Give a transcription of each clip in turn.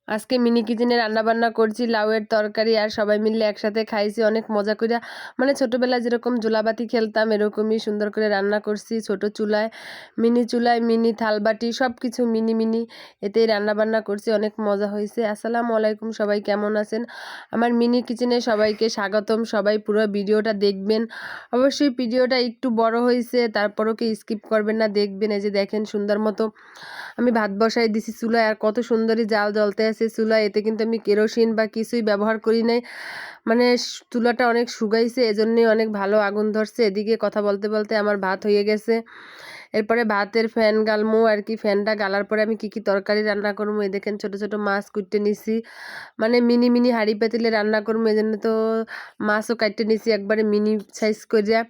আজকে মিনি কিচেনে রান্নাবান্না করছি লাউয়ের তরকারি আর সবাই মিলে একসাথে খাইছি অনেক মজা করে। মানে ছোটোবেলায় যেরকম জোলাবাতি খেলতাম এরকমই সুন্দর করে রান্না করছি ছোট চুলায় মিনি থালবাটি সব কিছু মিনি মিনি এতেই রান্নাবান্না করছি, অনেক মজা হয়েছে। আসসালামু আলাইকুম, সবাই কেমন আছেন? আমার মিনি কিচেনে সবাইকে স্বাগতম। সবাই পুরো ভিডিওটা দেখবেন। অবশ্যই ভিডিওটা একটু বড় হয়েছে, তারপরও কি স্কিপ করবেন না, দেখবেন। এই যে দেখেন সুন্দর মতো আমি ভাত বসাই দিছি চুলায়, আর কত সুন্দরই জাল জ্বলতে আছে চুলায়। এতে কিন্তু আমি কেরোসিন বা কিছুই ব্যবহার করি নাই। মানে চুলাটা অনেক শুকাইছে, এজন্যই অনেক ভালো আগুন ধরছে। এদিকে কথা বলতে বলতে আমার ভাত হয়ে গেছে। এরপরে ভাতের ফ্যান গালমু আর কি। ফ্যানটা গালার পরে আমি কি কি তরকারি রান্না করবো, এই দেখেন ছোট ছোট মাছ কুটতে নিছি। মানে মিনি মিনি হাঁড়ি পাতিলে রান্না করবো, এই জন্য তো মাছও কাটতে নিছি একবারে মিনি সাইজ করিয়া।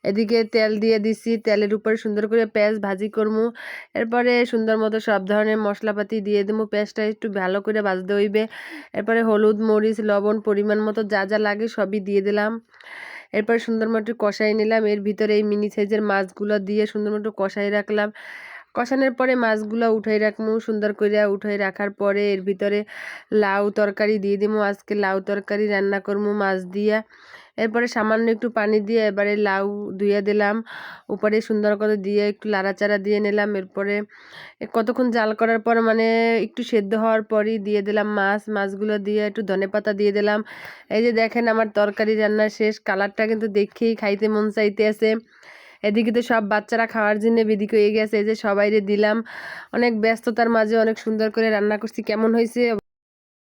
এদিকে তেল দিয়ে দিছি, তেলের উপরে সুন্দর করে পেঁয়াজ ভাজি করবো। এরপরে সুন্দর মতো সব ধরনের মশলাপাতি দিয়ে দেবো। পেঁয়াজটা একটু ভালো করে ভাজতে হইবে। এরপরে হলুদ মরিচ লবণ পরিমাণ মতো যা যা লাগে সবই দিয়ে দিলাম। এরপর সুন্দর মতো কষাই নিলাম। এর ভিতরে এই মিনি সাইজের মাছগুলো দিয়ে সুন্দর মতো কষাই রাখলাম। কষানোর পরে মাছগুলো উঠাই রাখবো সুন্দর করে। উঠাই রাখার পরে এর ভিতরে লাউ তরকারি দিয়ে দিব। আজকে লাউ তরকারি রান্না করবো মাছ দিয়া। এরপরে সামান্য একটু পানি দিয়ে এবারে লাউ ধুয়ে দিলাম, উপরে সুন্দর করে দিয়ে একটু লাড়াচাড়া দিয়ে নিলাম। এরপরে কতক্ষণ জাল করার পর মানে একটু সেদ্ধ হওয়ার পরই দিয়ে দিলাম মাছগুলো দিয়ে একটু ধনেপাতা দিয়ে দিলাম। এই যে দেখেন আমার তরকারি রান্না শেষ। কালারটা কিন্তু দেখেই খাইতে মন চাইতে আছে। এদিকে তো সব বাচ্চারা খাওয়ার জন্য বেদিক হয়ে গেছে। এই যে সবাইরে দিলাম। অনেক ব্যস্ততার মাঝে অনেক সুন্দর করে রান্না করছি। কেমন হয়েছে